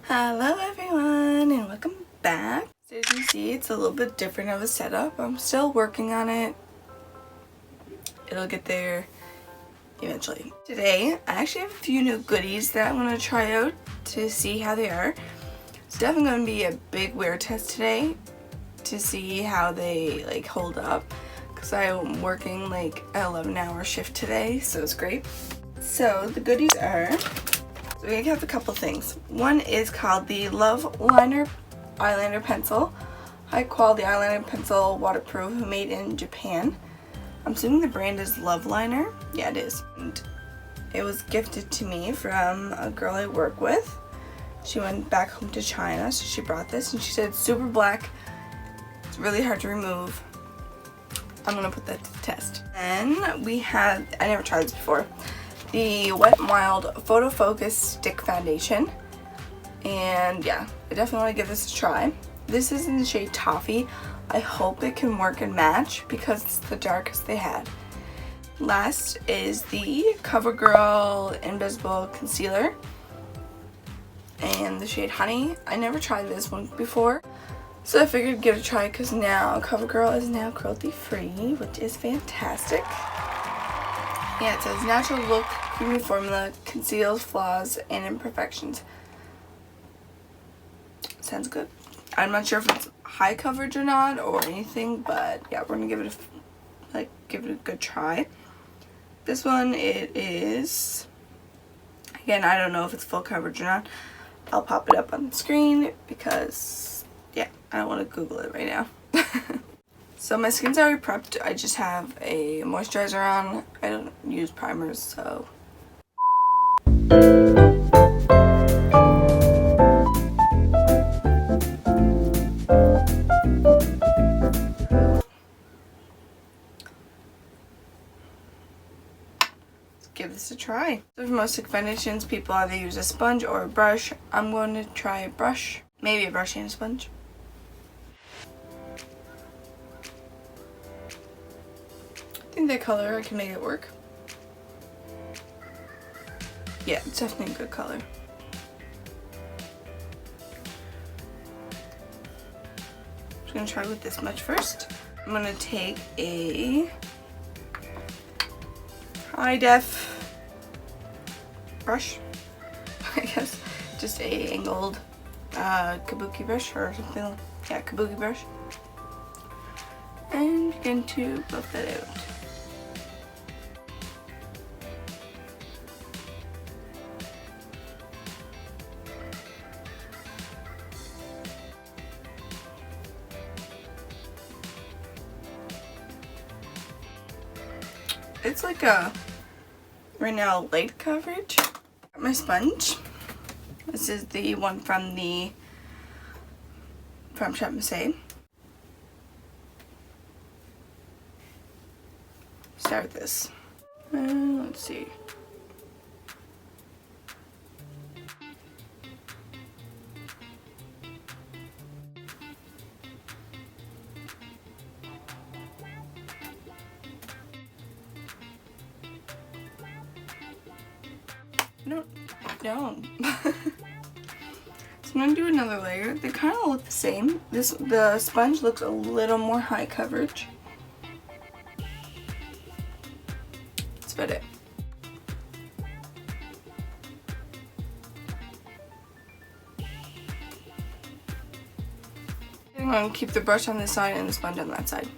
Hello everyone and welcome back. So as you see, it's a little bit different of a setup. I'm still working on it. It'll get there eventually. Today I actually have a few new goodies that I'm going to try out to see how they are. It's definitely going to be a big wear test today to see how they hold up, because I'm working an 11-hour shift today, so it's great. So the goodies are, so we have a couple things. One is called the Love Liner eyeliner pencil. High quality eyeliner pencil, waterproof, made in Japan. I'm assuming the brand is Love Liner. Yeah, it is. And it was gifted to me from a girl I work with. She went back home to China, so she brought this and she said it's super black. It's really hard to remove. I'm gonna put that to the test. Then we have, I never tried this before, the Wet n Wild Photo Focus Stick Foundation. And yeah, I definitely want to give this a try. This is in the shade Toffee. I hope it can work and match because it's the darkest they had. Last is the Covergirl Invisible Concealer and the shade Honey. I never tried this one before, so I figured give it a try because now Covergirl is now cruelty free, which is fantastic. Yeah, it says natural look, creamy formula, conceals flaws and imperfections. Sounds good. I'm not sure if it's high coverage or not or anything, but yeah, we're gonna give it a good try. This one, it is, again, I don't know if it's full coverage or not. I'll pop it up on the screen because yeah, I don't want to Google it right now. So my skin's already prepped. I just have a moisturizer on. I don't use primers, so. Let's give this a try. So for most foundations, people either use a sponge or a brush. I'm going to try a brush. Maybe a brush and a sponge. I think that color, I can make it work. Yeah, it's definitely a good color. I'm just gonna try with this much first. I'm gonna take a high def brush, I guess, just a angled kabuki brush or something. Yeah, kabuki brush. And you're going to buff that out. It's like a, right now, light coverage. Got my sponge. This is the one from Shop Mascara. Start this. Let's see. No. So I'm gonna do another layer. They kind of look the same. The sponge looks a little more high coverage. That's about it. I'm going to keep the brush on this side and the sponge on that side.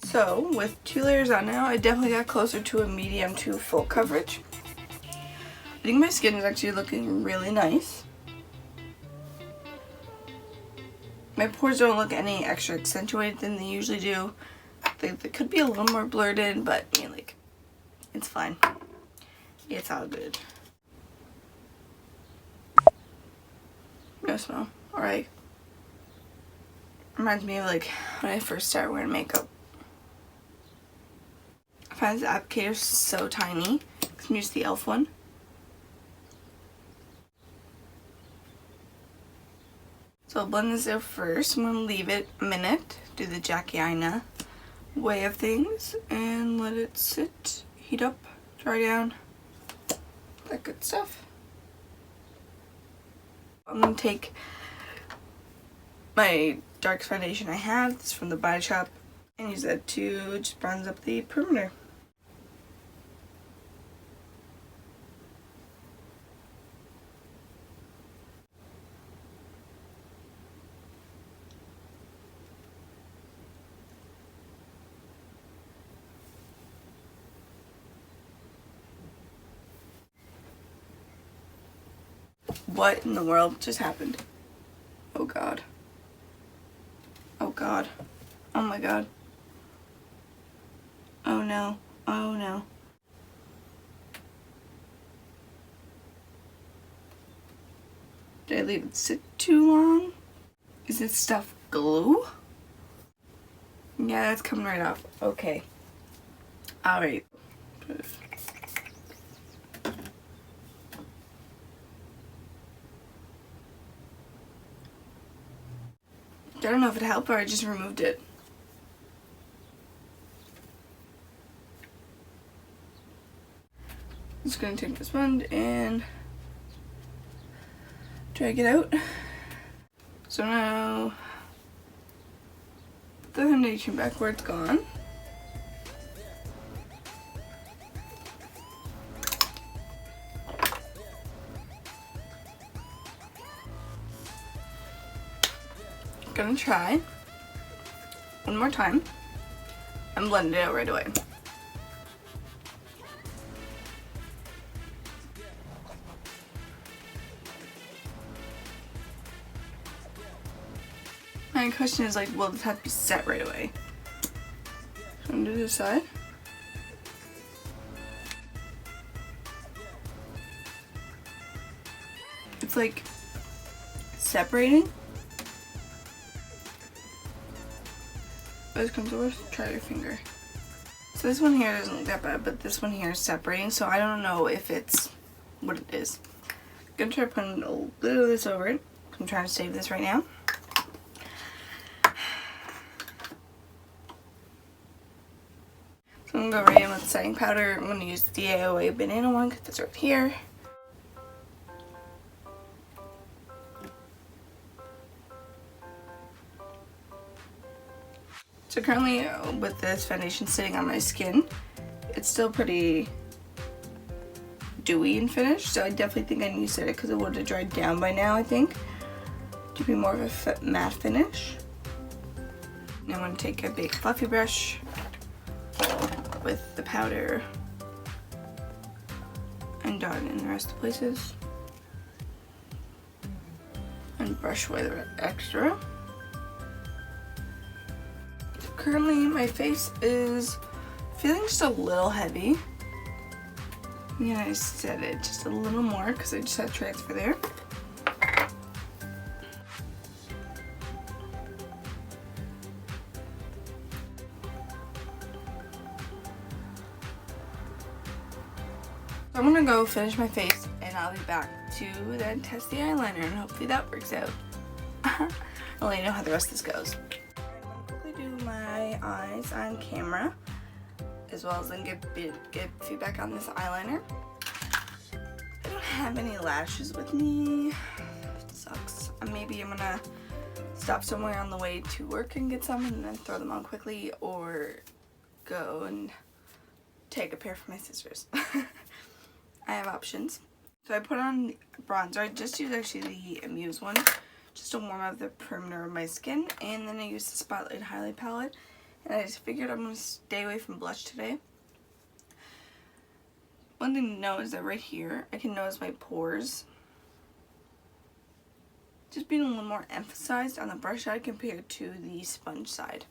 So with 2 layers on now, I definitely got closer to a medium to full coverage. I think my skin is actually looking really nice. My pores don't look any extra accentuated than they usually do. They could be a little more blurred in, but it's fine. It's all good. No smell. Or like, reminds me of like when I first started wearing makeup. I find this applicator so tiny because I'm used to the e.l.f. one. So I'll blend this out first. I'm going to leave it a minute, do the Jackie Aina way of things, and let it sit, heat up, dry down, that good stuff. I'm going to take my darkest foundation I have, this is from the Body Shop, and use that to just bronze up the perimeter. What in the world just happened? Oh god. Oh god. Oh my god. Oh no. Oh no. Did I leave it sit too long? Is this stuff glue? Yeah, that's coming right off. Okay. Alright. I don't know if it helped or I just removed it. I'm just going to take this sponge and drag it out. So now, put the foundation back where it's gone. Gonna try one more time and blend it out right away. My question is like, will this have to be set right away? So I'm gonna do this side. It's like separating. This comes over, try your finger. So this one here doesn't look that bad, but this one here is separating, so I don't know if it's what it is. I'm gonna try putting a little of this over it. I'm trying to save this right now. So I'm gonna go right in with setting powder. I'm gonna use the DIY banana one because it's right here. So currently with this foundation sitting on my skin, it's still pretty dewy and finished, so I definitely think I need to set it because it would have dried down by now, I think, to be more of a matte finish. And I'm going to take a big fluffy brush with the powder and dot it in the rest of the places and brush away the extra. Currently my face is feeling just a little heavy. Yeah, I set it just a little more because I just had transfer there. So I'm gonna go finish my face and I'll be back to then test the eyeliner and hopefully that works out. I'll let you know how the rest of this goes. Do my eyes on camera as well as then get feedback on this eyeliner. I don't have any lashes with me. It sucks. Maybe I'm gonna stop somewhere on the way to work and get some and then throw them on quickly, or go and take a pair for my sisters. I have options. So I put on bronzer. I just used actually the Amuse one just to warm up the perimeter of my skin, and then I used the Spotlight Highlight Palette, and I just figured I'm going to stay away from blush today. One thing to know is that right here, I can notice my pores just being a little more emphasized on the brush side compared to the sponge side.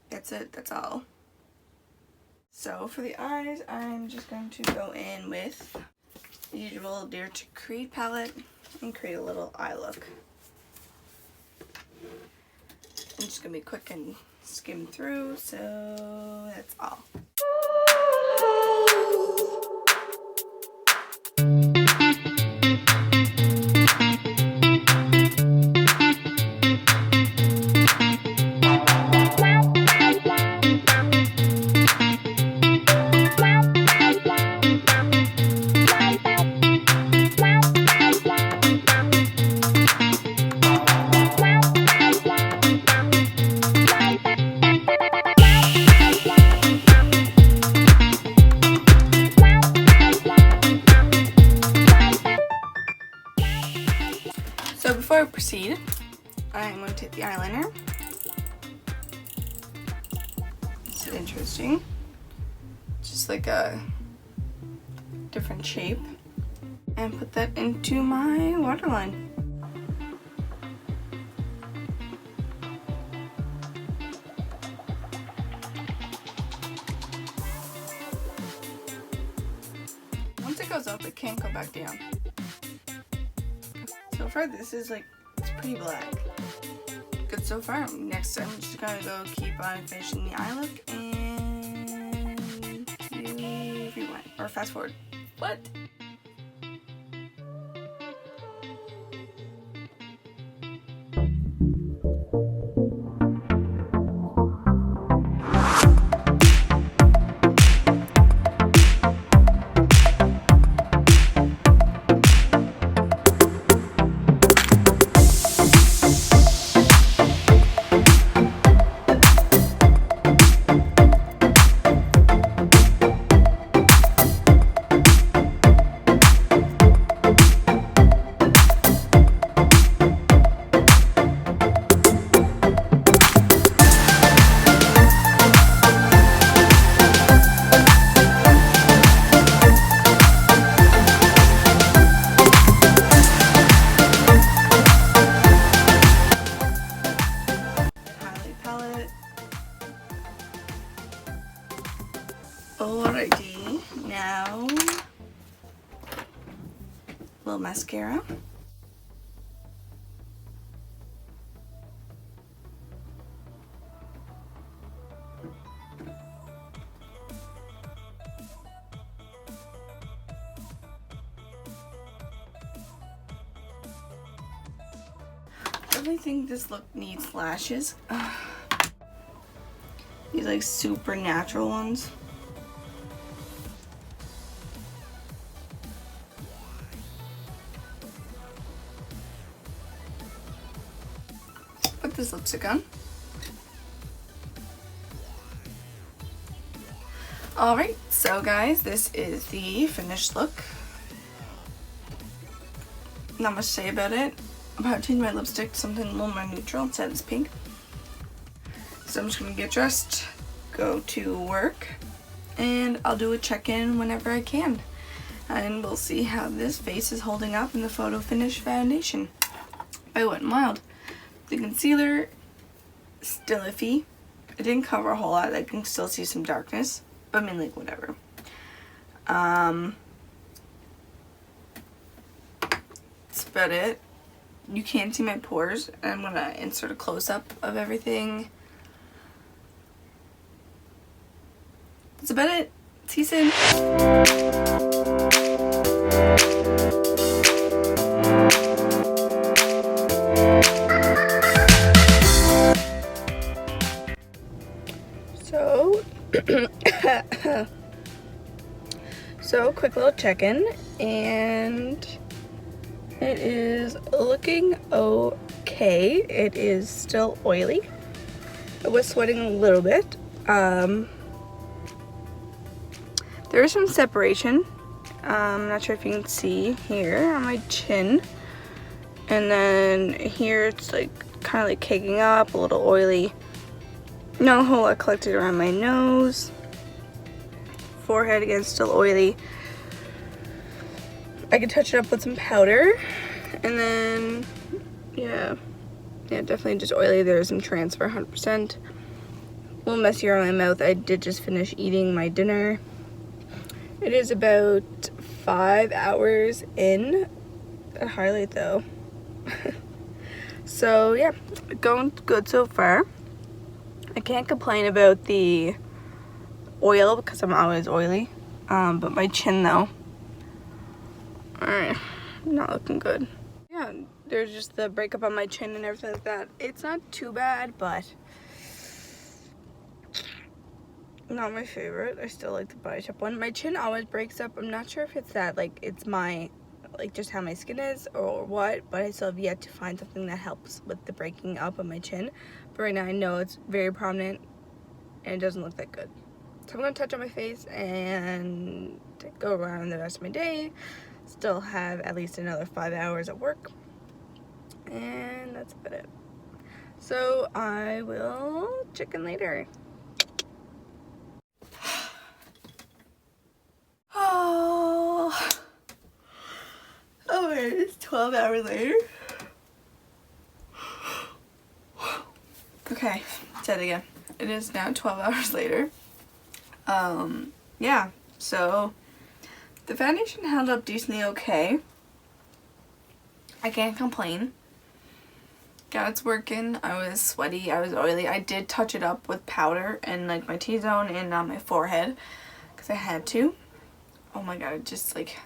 That's it, that's all. So for the eyes, I'm just going to go in with usual Dare to Create palette and create a little eye look. I'm just gonna be quick and skim through, so that's all. So before I proceed, I'm going to take the eyeliner. It's interesting. Just like a different shape. And put that into my waterline. Once it goes up, it can't go back down. So far, this is like, it's pretty black. Good so far. Next, I'm just gonna go keep on finishing the eye look and do rewind or fast forward. What? Alrighty, now a little mascara. I really think this look needs lashes. These like super natural ones. Put this lipstick on. Alright, so guys, this is the finished look. Not much to say about it. I'm about to change my lipstick to something a little more neutral instead of this pink. So I'm just gonna get dressed, go to work, and I'll do a check-in whenever I can. And we'll see how this face is holding up in the Photo Finish foundation by Wet n Wild. The concealer, still iffy. It didn't cover a whole lot. I can still see some darkness, but I mean, like, whatever. That's about it. You can't see my pores. I'm gonna insert a close-up of everything. That's about it. See you soon. So quick little check-in, and it is looking okay. It is still oily. I was sweating a little bit. There is some separation. I'm not sure if you can see here on my chin, and then here it's like kind of like caking up, a little oily. Not a whole lot collected around my nose. Forehead, again, still oily. I could touch it up with some powder. And then, yeah, definitely just oily. There's some transfer, 100%. A little messier on my mouth. I did just finish eating my dinner. It is about 5 hours in. That highlight though. So yeah, going good so far. I can't complain about the oil because I'm always oily. But my chin though, not looking good. Yeah, there's just the breakup on my chin and everything like that. It's not too bad, but not my favorite. I still like the Body Shop one. My chin always breaks up. I'm not sure if it's that, like, it's my, like, just how my skin is or what, but I still have yet to find something that helps with the breaking up of my chin. But right now I know it's very prominent and it doesn't look that good. So I'm going to touch on my face and go around the rest of my day. Still have at least another 5 hours at work. And that's about it. So I will check in later. Oh, wait, it's 12 hours later. Okay, said it again. It is now 12 hours later. Yeah, so the foundation held up decently okay. I can't complain. Got it's working. I was sweaty, I was oily. I did touch it up with powder and like my T-zone and on my forehead because I had to. Oh my god, it just like,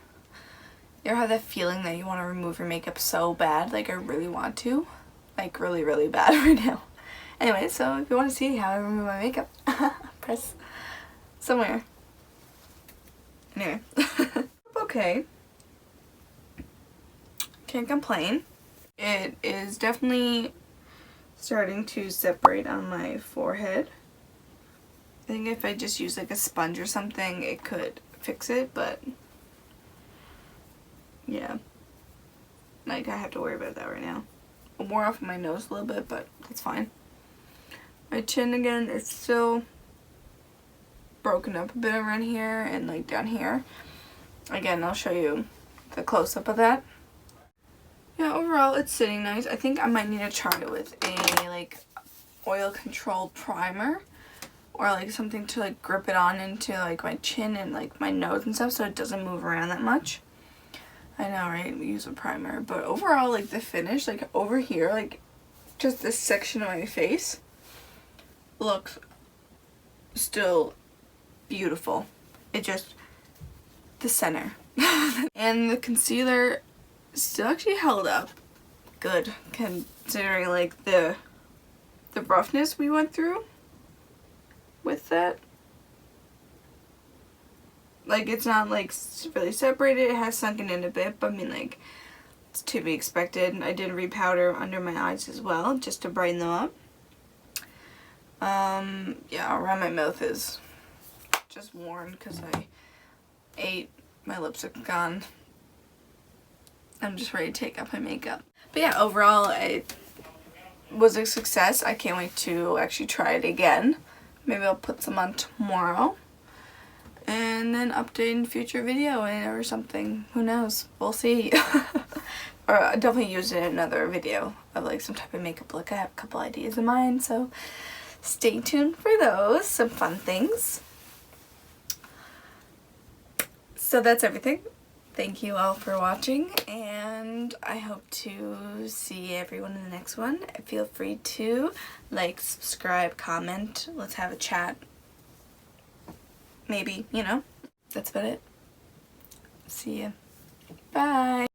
you ever have that feeling that you want to remove your makeup so bad? Like I really want to. Like really, really bad right now. Anyway, so if you want to see how I remove my makeup, press somewhere. Anyway. Okay. Can't complain. It is definitely starting to separate on my forehead. I think if I just use like a sponge or something, it could fix it, but yeah. Like I have to worry about that right now. It wore off my nose a little bit, but that's fine. My chin again is still broken up a bit around here and like down here. Again, I'll show you the close-up of that. Yeah, overall it's sitting nice. I think I might need to try it with a like oil control primer or like something to like grip it on into like my chin and like my nose and stuff so it doesn't move around that much. I know, right? We use a primer, but overall like the finish, like over here, like just this section of my face looks still beautiful. It just, the center. And the concealer still actually held up good considering like the roughness we went through with that. Like it's not like really separated, it has sunken in a bit, but I mean like it's to be expected. I did repowder under my eyes as well just to brighten them up. Yeah, around my mouth is just worn because I ate. My lips are gone. I'm just ready to take off my makeup. But yeah, overall it was a success. I can't wait to actually try it again. Maybe I'll put some on tomorrow. And then update in future video or something. Who knows? We'll see. Or I'll definitely use it in another video of like some type of makeup look. I have a couple ideas in mind, so stay tuned for those. Some fun things. So that's everything. Thank you all for watching, and I hope to see everyone in the next one. Feel free to like, subscribe, comment. Let's have a chat. Maybe, you know. That's about it. See ya. Bye.